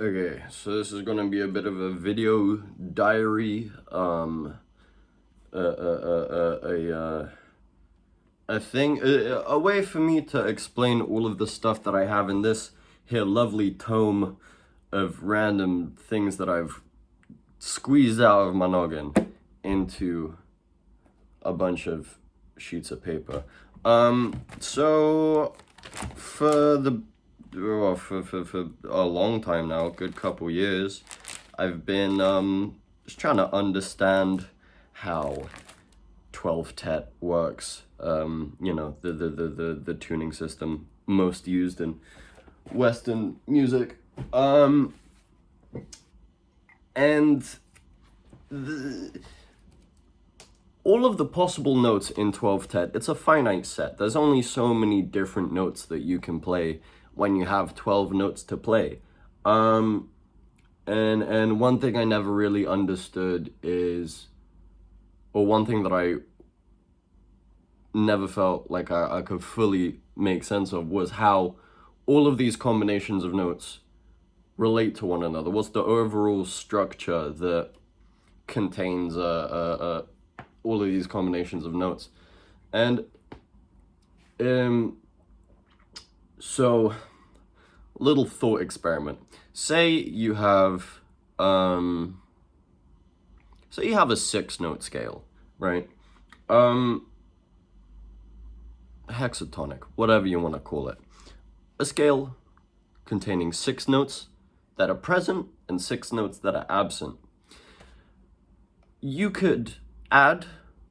Okay, so this is gonna be a bit of a video diary, a thing, a way for me to explain all of the stuff that I have in this here lovely tome of random things that I've squeezed out of my noggin into a bunch of sheets of paper. So for the for a long time now, good couple years, I've been just trying to understand how 12 TET works. You know, the tuning system most used in Western music. And all of the possible notes in 12 TET, it's a finite set. There's only so many different notes that you can play when you have 12 notes to play. And one thing I never really understood is, or one thing that I never felt like I could fully make sense of, was how all of these combinations of notes relate to one another. What's the overall structure that contains all of these combinations of notes? And so, little thought experiment. Say you have a 6-note scale, right? Hexatonic, whatever you want to call it. A scale containing 6 notes that are present and 6 notes that are absent. You could add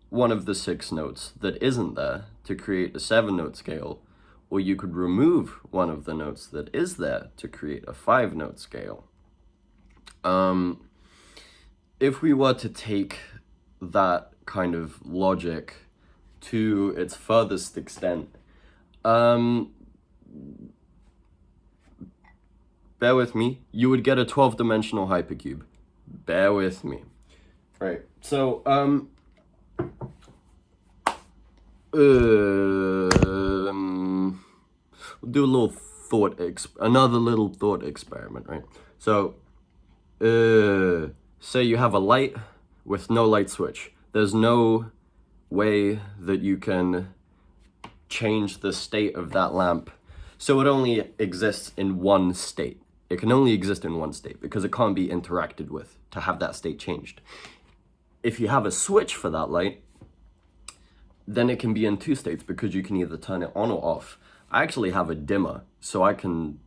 one of the 6 notes that isn't there to create a 7-note scale, or you could remove one of the notes that is there to create a 5-note scale. If we were to take that kind of logic to its furthest extent, bear with me, you would get a 12-dimensional hypercube. Bear with me. Right, so, we'll do a little another little thought experiment, right? So, say you have a light with no light switch. There's no way that you can change the state of that lamp. So it only exists in one state. It can only exist in one state because it can't be interacted with to have that state changed. If you have a switch for that light, then it can be in 2 states because you can either turn it on or off. I actually have a dimmer, so I can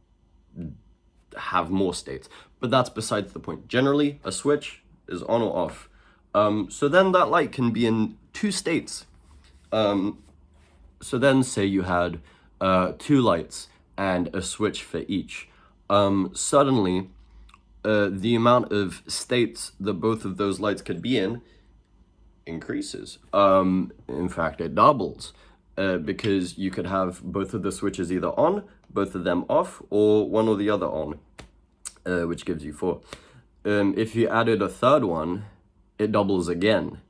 have more states, but that's besides the point. Generally, a switch is on or off. So then that light can be in 2 states. So then say you had 2 lights and a switch for each. Suddenly, the amount of states that both of those lights could be in increases. In fact, it doubles, because you could have both of the switches either on, both of them off, or one or the other on, which gives you 4. If you added a 3rd one, it doubles again.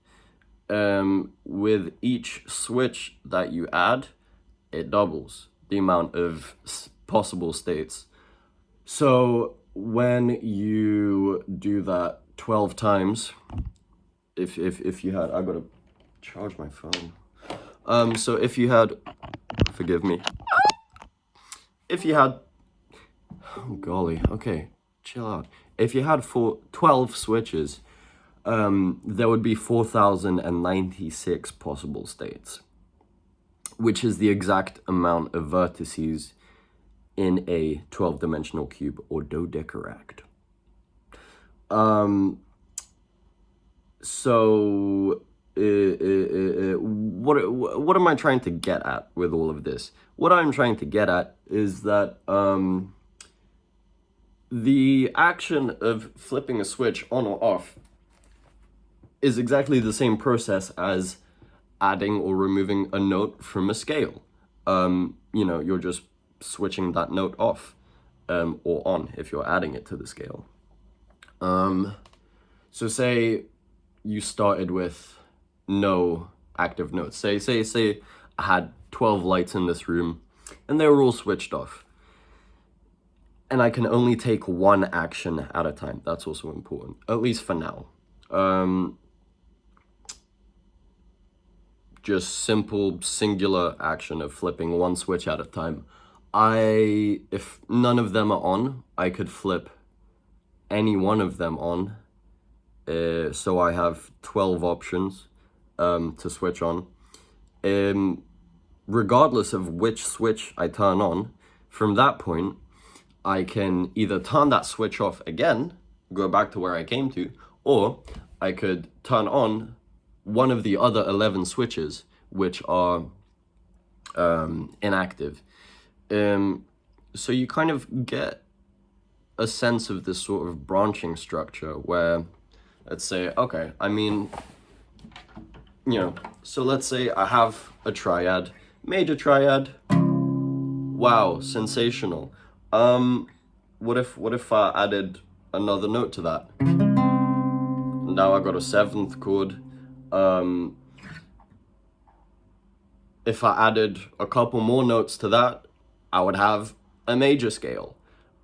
With each switch that you add, it doubles the amount of possible states. So when you do that 12 times, if you had, I gotta charge my phone. So if you had, forgive me, if you had, oh golly, okay, chill out. If you had 12 switches, there would be 4,096 possible states, which is the exact amount of vertices in a 12-dimensional cube or dodecaract. So what am I trying to get at with all of this? What I'm trying to get at is that the action of flipping a switch on or off is exactly the same process as adding or removing a note from a scale. You know, you're just switching that note off, or on if you're adding it to the scale. So say you started with no active notes. Say I had 12 lights in this room and they were all switched off. and I can only take one action at a time. That's also important, at least for now. Just simple singular action of flipping one switch at a time. If none of them are on, I could flip any one of them on. So I have 12 options to switch on. Regardless of which switch I turn on, from that point, I can either turn that switch off again, go back to where I came to, or I could turn on one of the other 11 switches, which are inactive. So you kind of get a sense of this sort of branching structure where, let's say, okay, I mean, so let's say I have a triad, major triad. Wow, sensational. What if I added another note to that? Now I got a seventh chord. If I added a couple more notes to that, I would have a major scale.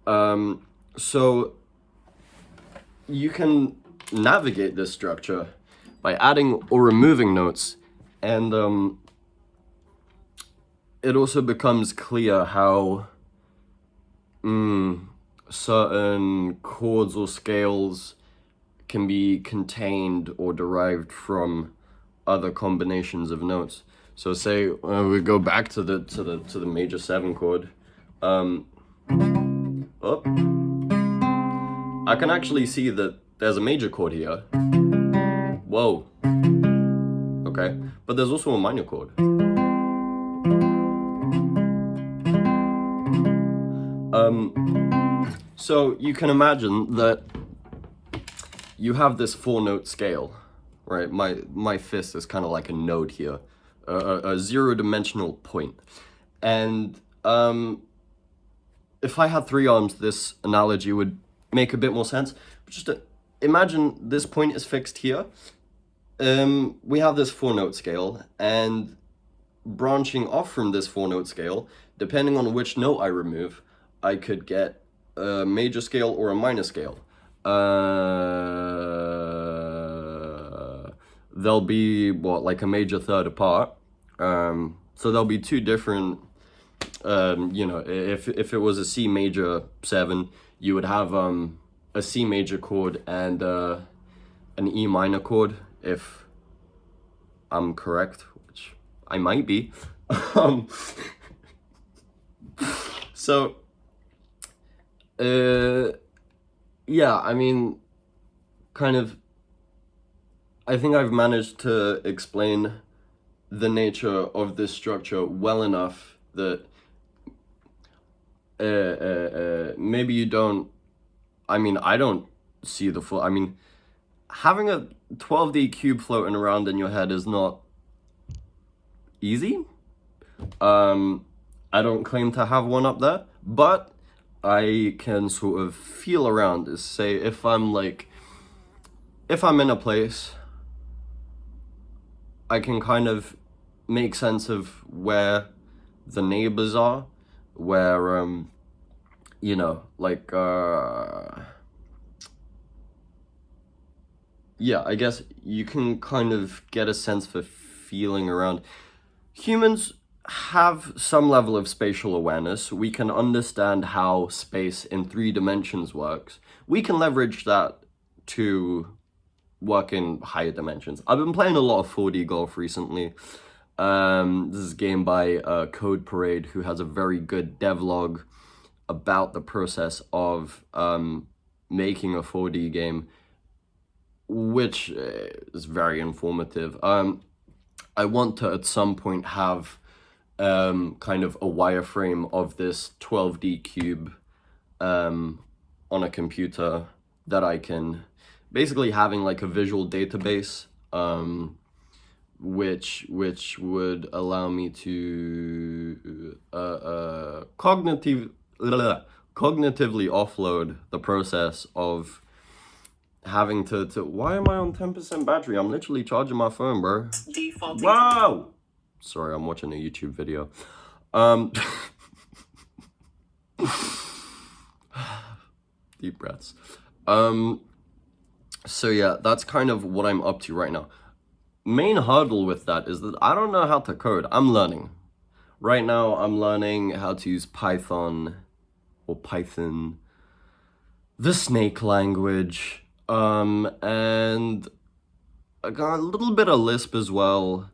So you can navigate this structure by adding or removing notes, and it also becomes clear how certain chords or scales can be contained or derived from other combinations of notes. So say we go back to the major 7 chord. I can actually see that there's a major chord here. Whoa. Okay, but there's also a minor chord. So you can imagine that you have this 4-note scale, right? My fist is kind of like a node here, a zero-dimensional point. And if I had 3 arms, this analogy would make a bit more sense. But just imagine this point is fixed here. We have this 4-note scale, and branching off from this 4-note scale, depending on which note I remove, I could get a major scale or a minor scale. They'll be like a major third apart. So there'll be 2 different, if it was a C major 7, you would have a C major chord and an E minor chord, if I'm correct, which I might be. So yeah, I mean, kind of, I think I've managed to explain the nature of this structure well enough that maybe you don't, I mean, I don't see the full, I mean, having a 12D cube floating around in your head is not easy. I don't claim to have one up there, but I can sort of feel around. Is say if I'm in a place, I can kind of make sense of where the neighbors are, where yeah, I guess you can kind of get a sense for feeling around. Humans have some level of spatial awareness. We can understand how space in 3 dimensions works. We can leverage that to work in higher dimensions. I've been playing a lot of 4D golf recently. This is a game by Code Parade, who has a very good devlog about the process of making a 4D game, which is very informative. I want to at some point have kind of a wireframe of this 12D cube on a computer that I can, basically having like a visual database, which would allow me to cognitively offload the process of having to why am I on 10% battery? I'm literally charging my phone, bro. Defaulting. Wow! Sorry, I'm watching a YouTube video. Deep breaths. So yeah, that's kind of what I'm up to right now. Main hurdle with that is that I don't know how to code. I'm learning. Right now, I'm learning how to use Python, the snake language, and I got a little bit of Lisp as well.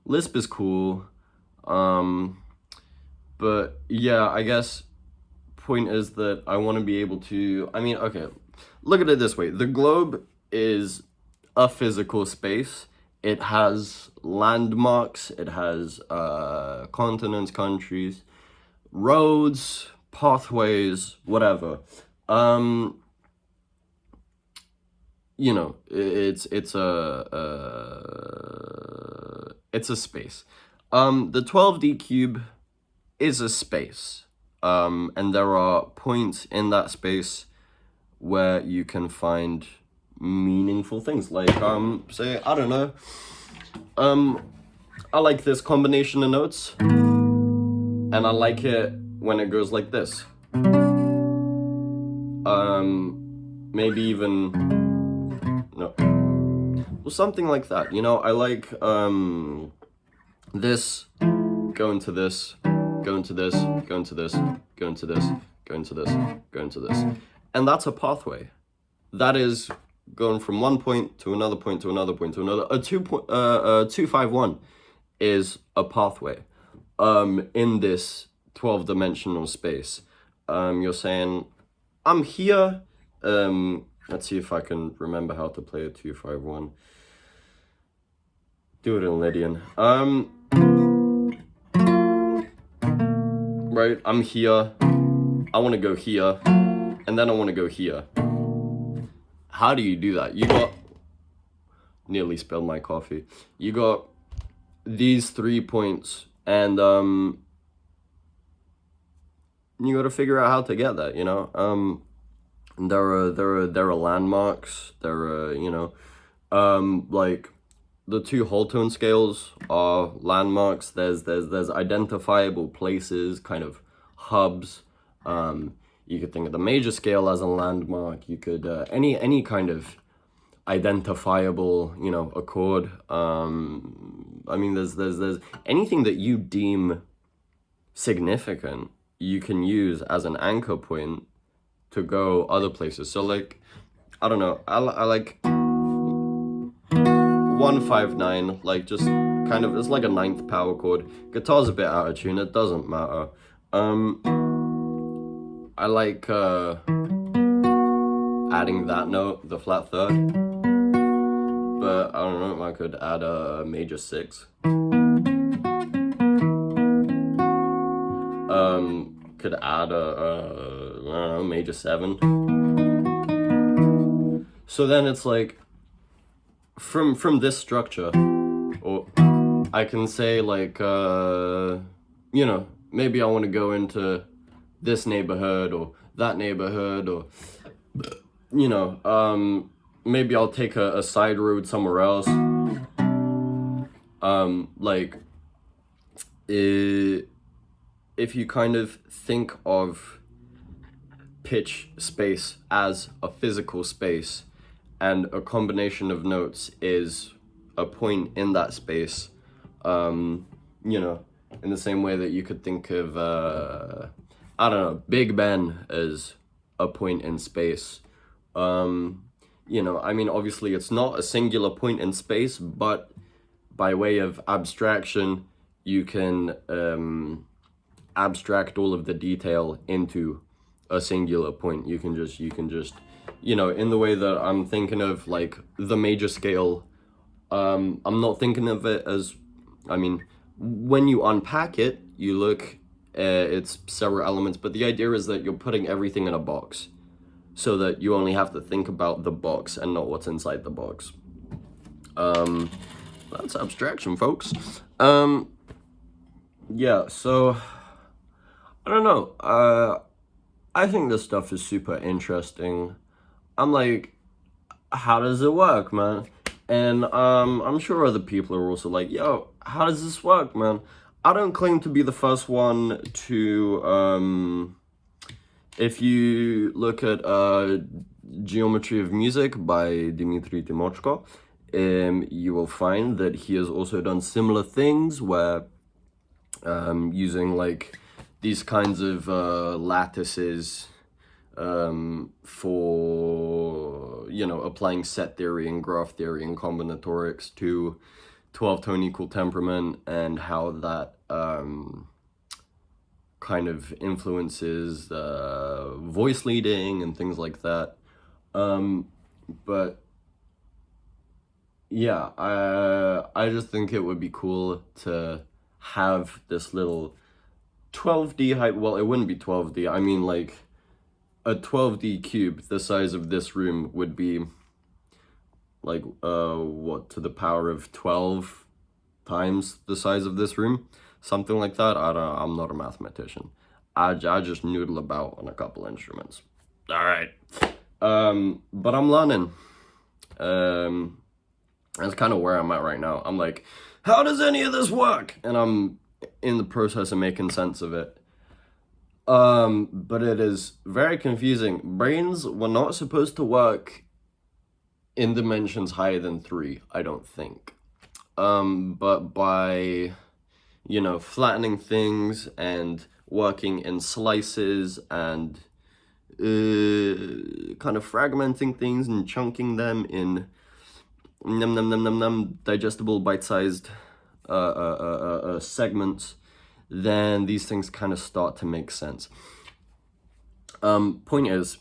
Lisp is cool. But yeah, I guess point is that I want to be able to, I mean, okay, look at it this way. The globe is a physical space. It has landmarks, it has continents, countries, roads, pathways, whatever. You know, it's a space. The 12D cube is a space. And there are points in that space where you can find meaningful things. Like, say, I don't know. I like this combination of notes. And I like it when it goes like this. Maybe even, no. Well, something like that, you know? I like, this, go into this, go into this, go into this, go into this, go into this, go into this. And that's a pathway. That is going from one point to another point to another point to another. A 251 is a pathway in this 12-dimensional space. You're saying, I'm here. Let's see if I can remember how to play a 251. Do it in Lydian. Right, I'm here. I want to go here. And then I want to go here. How do you do that? You got, nearly spilled my coffee. You got these 3 points, and you got to figure out how to get that. You know, there are landmarks. There are, you know, like the 2 whole tone scales are landmarks. There's identifiable places, kind of hubs. You could think of the major scale as a landmark. You could any kind of identifiable, you know, a chord. I mean, there's anything that you deem significant, you can use as an anchor point to go other places. So like, I don't know, I like 159, like just kind of, it's like a 9th power chord. Guitar's a bit out of tune, it doesn't matter. I like adding that note, the flat 3rd, but I don't know, I could add a major 6. Could add I don't know, major 7. So then it's like, from this structure, or I can say like, you know, maybe I want to go into this neighborhood or that neighborhood, or, you know, maybe I'll take a side road somewhere else. Like, if you kind of think of pitch space as a physical space, and a combination of notes is a point in that space, you know, in the same way that you could think of, I don't know, Big Ben as a point in space. You know, I mean, obviously it's not a singular point in space, but by way of abstraction, you can abstract all of the detail into a singular point. You can just, you know, in the way that I'm thinking of like the major scale, I'm not thinking of it as, I mean, when you unpack it, you look, it's several elements, but the idea is that you're putting everything in a box so that you only have to think about the box and not what's inside the box. That's abstraction, folks. Yeah, so I don't know. I think this stuff is super interesting. I'm like, how does it work, man? And I'm sure other people are also like, yo, how does this work, man? I don't claim to be the first one to If you look at Geometry of Music by Dmitry Timochko, you will find that he has also done similar things where using like these kinds of lattices for, you know, applying set theory and graph theory and combinatorics to 12-tone equal temperament, and how that kind of influences voice leading and things like that. But yeah, I just think it would be cool to have this little 12D height. Well, it wouldn't be 12D. I mean, like a 12D cube the size of this room would be like what, to the power of 12 times the size of this room, something like that. I'm not a mathematician. I just noodle about on a couple instruments. All right. But I'm learning. That's kind of where I'm at right now. I'm like, how does any of this work? And I'm in the process of making sense of it. But it is very confusing. Brains were not supposed to work in dimensions higher than 3, I don't think. But by, you know, flattening things and working in slices and kind of fragmenting things and chunking them in digestible bite-sized segments, then these things kind of start to make sense. Point is,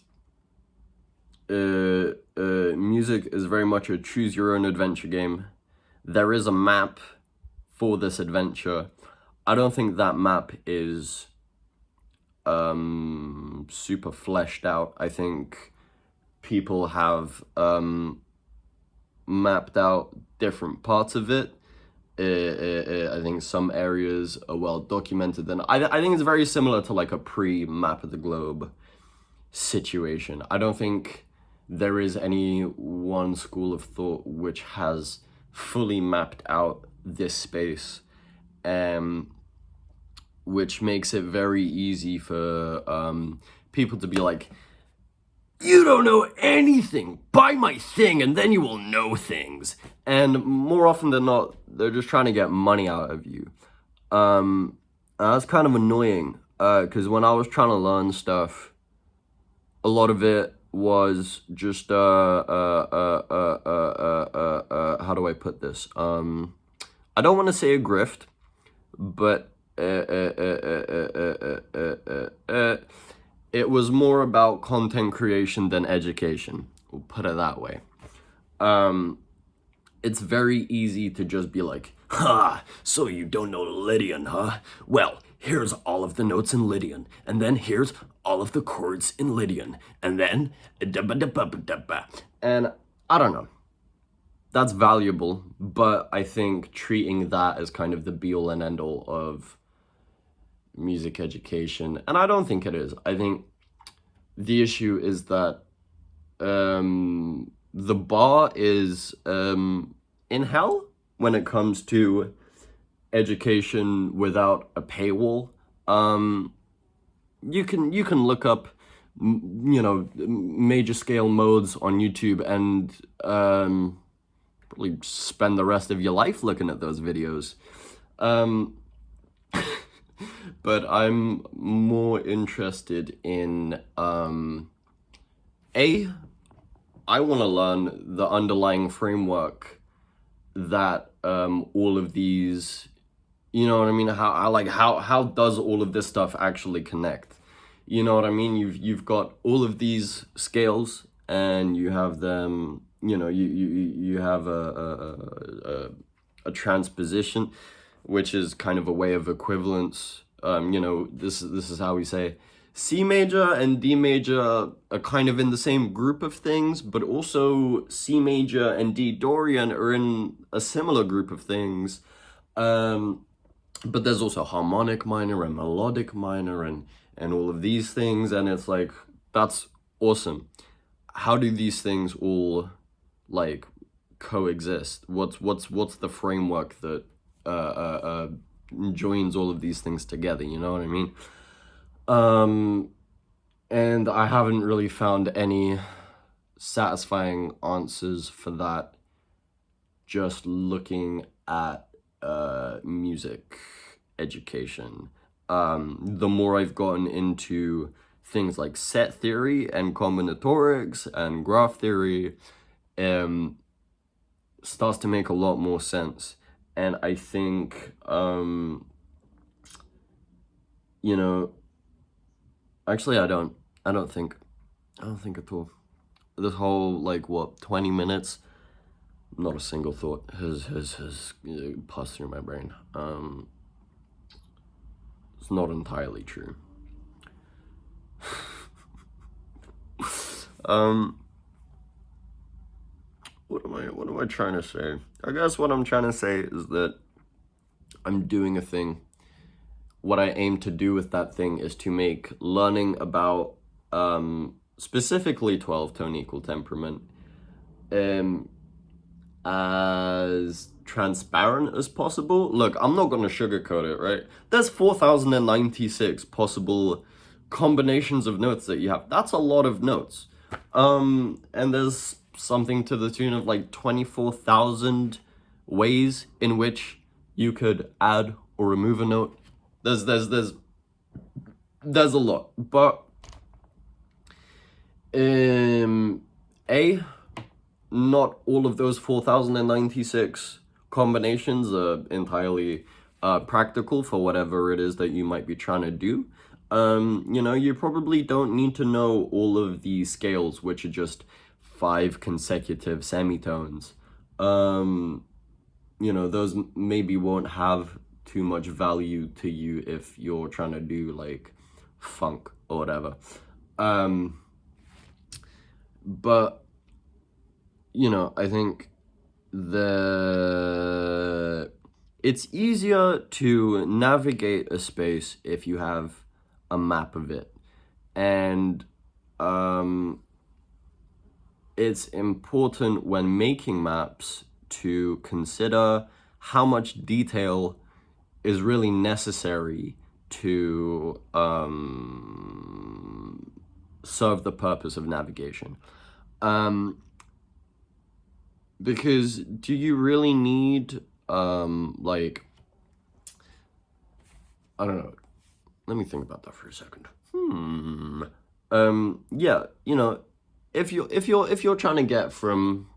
music is very much a choose your own adventure game. There is a map for this adventure. I don't think that map is super fleshed out. I think people have mapped out different parts of it. I think some areas are well documented. Then I think it's very similar to like a pre-map of the globe situation. I don't think there is any one school of thought which has fully mapped out this space, which makes it very easy for people to be like, you don't know anything, buy my thing and then you will know things. And more often than not, they're just trying to get money out of you. That's kind of annoying, because when I was trying to learn stuff, a lot of it was just how do I put this? I don't want to say a grift, but it was more about content creation than education. We'll put it that way. It's very easy to just be like, ha, so you don't know Lydian, huh? Well, here's all of the notes in Lydian, and then here's all of the chords in Lydian, and then and I don't know. That's valuable, but I think treating that as kind of the be-all and end-all of music education, and I don't think it is. I think the issue is that the bar is in hell when it comes to education without a paywall. You can look up, you know, major scale modes on YouTube and probably spend the rest of your life looking at those videos. But I'm more interested in I want to learn the underlying framework that all of these, you know what I mean? How does all of this stuff actually connect? You know what I mean? You've got all of these scales, and you have them. You know, you have a transposition, which is kind of a way of equivalence. You know, this is how we say C major and D major are kind of in the same group of things, but also C major and D Dorian are in a similar group of things. But there's also harmonic minor and melodic minor and all of these things, and it's like, that's awesome. How do these things all like coexist? What's the framework that joins all of these things together? You know what I mean? And I haven't really found any satisfying answers for that just looking at music education. The more I've gotten into things like set theory and combinatorics and graph theory, starts to make a lot more sense. And I think, you know, actually I don't think at all. This whole, like, what, 20 minutes, not a single thought has passed through my brain. It's not entirely true. What am I trying to say? I guess what I'm trying to say is that I'm doing a thing. What I aim to do with that thing is to make learning about specifically 12-tone equal temperament as transparent as possible. Look, I'm not going to sugarcoat it, right? There's 4,096 possible combinations of notes that you have. That's a lot of notes. And there's something to the tune of like 24,000 ways in which you could add or remove a note. There's a lot, but not all of those 4,096 combinations are entirely practical for whatever it is that you might be trying to do. You probably don't need to know all of the scales, which are just 5 consecutive semitones. Those maybe won't have too much value to you if you're trying to do like funk or whatever. But I think it's easier to navigate a space if you have a map of it. And it's important when making maps to consider how much detail is really necessary to serve the purpose of navigation. Because do you really need, I don't know. Let me think about that for a second. If you're trying to get from,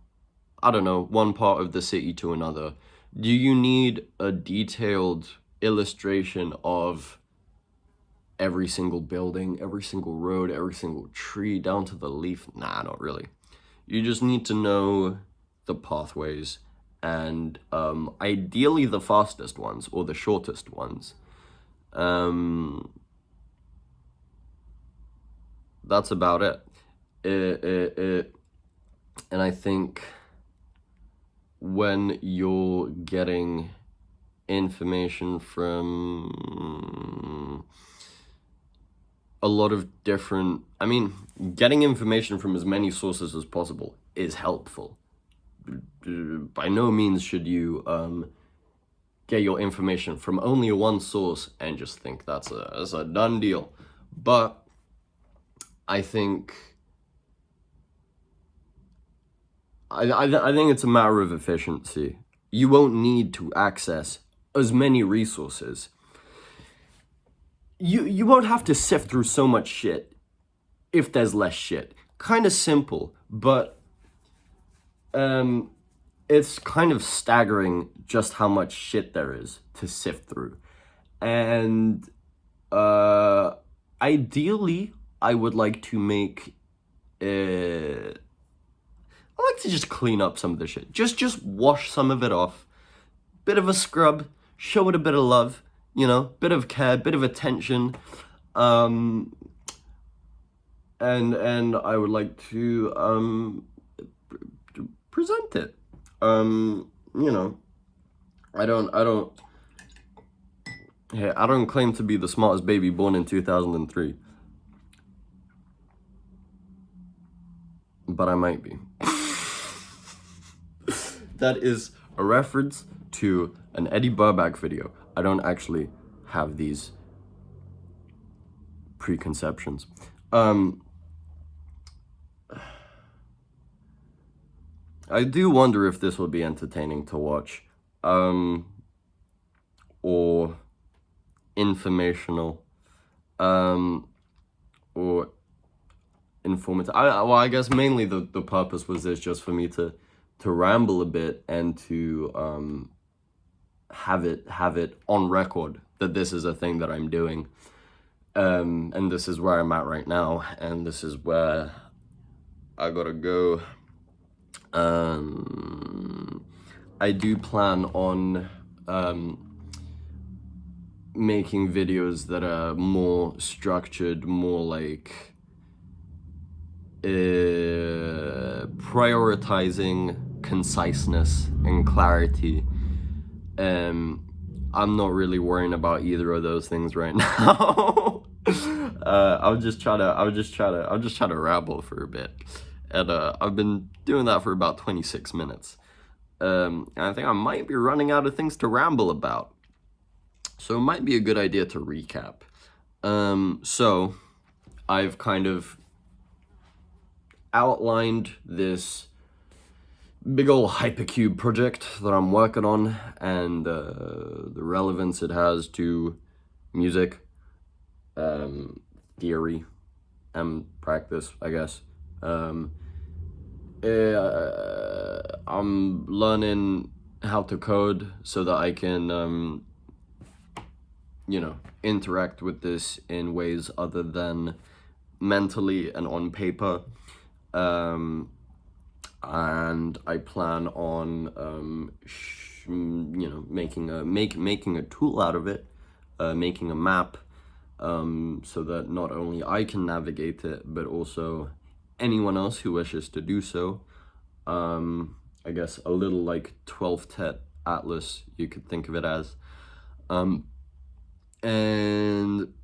I don't know, one part of the city to another, do you need a detailed illustration of every single building, every single road, every single tree, down to the leaf? Nah, not really. You just need to know the pathways and ideally the fastest ones or the shortest ones. That's about it. And I think when you're getting information from a lot of different, getting information from as many sources as possible is helpful. By no means should you get your information from only one source and just think that's a done deal. But I think I think it's a matter of efficiency. You won't need to access as many resources. You won't have to sift through so much shit if there's less shit. Kind of simple, but it's kind of staggering just how much shit there is to sift through. And ideally, I would like to make I like to just clean up some of the shit. Just wash some of it off. Bit of a scrub, show it a bit of love, bit of care, bit of attention. And I would like to present it. I don't claim to be the smartest baby born in 2003. But I might be. That is a reference to an Eddie Burback video. I don't actually have these preconceptions. I do wonder if this will be entertaining to watch, or informational, or informative. I guess mainly the purpose was this, just for me to ramble a bit and to have it on record that this is a thing that I'm doing, and this is where I'm at right now, and this is where I gotta go. I do plan on making videos that are more structured, more like prioritizing conciseness and clarity. I'm not really worrying about either of those things right now. I'll just try to ramble for a bit, and I've been doing that for about 26 minutes. And I think I might be running out of things to ramble about, so it might be a good idea to recap. So I've kind of outlined this big old hypercube project that I'm working on, and the relevance it has to music, theory, and practice, I guess. I'm learning how to code so that I can, interact with this in ways other than mentally and on paper. And I plan on, making a tool out of it, making a map, so that not only I can navigate it, but also anyone else who wishes to do so. I guess a little like 12 TET atlas, you could think of it as. And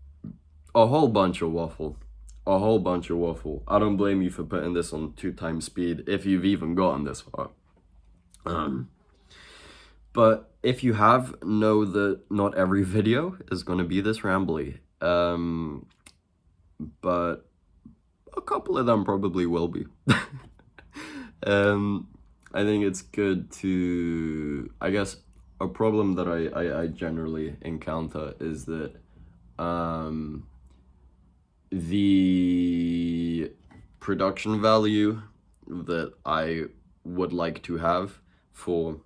a whole bunch of waffle. I don't blame you for putting this on 2x speed if you've even gotten this far. But if you have, know that not every video is going to be this rambly. But a couple of them probably will be. I think it's good to, I guess, a problem that I generally encounter is that the production value that I would like to have for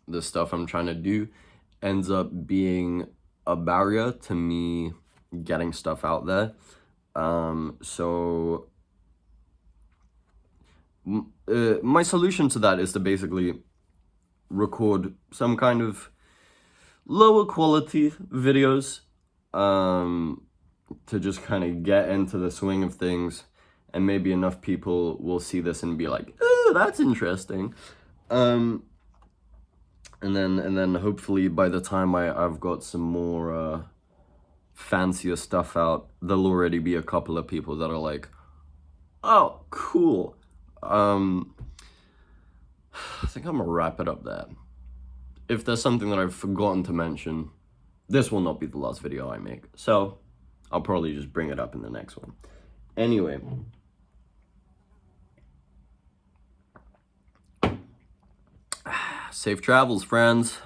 the stuff I'm trying to do ends up being a barrier to me getting stuff out there. So my solution to that is to basically record some kind of lower quality videos, to just kind of get into the swing of things, and maybe enough people will see this and be like, oh, that's interesting. And then hopefully by the time I've got some more fancier stuff out, there'll already be a couple of people that are like, oh, cool. I think I'm gonna wrap it up there. If there's something that I've forgotten to mention, this will not be the last video I make, so I'll probably just bring it up in the next one. Anyway, safe travels, friends.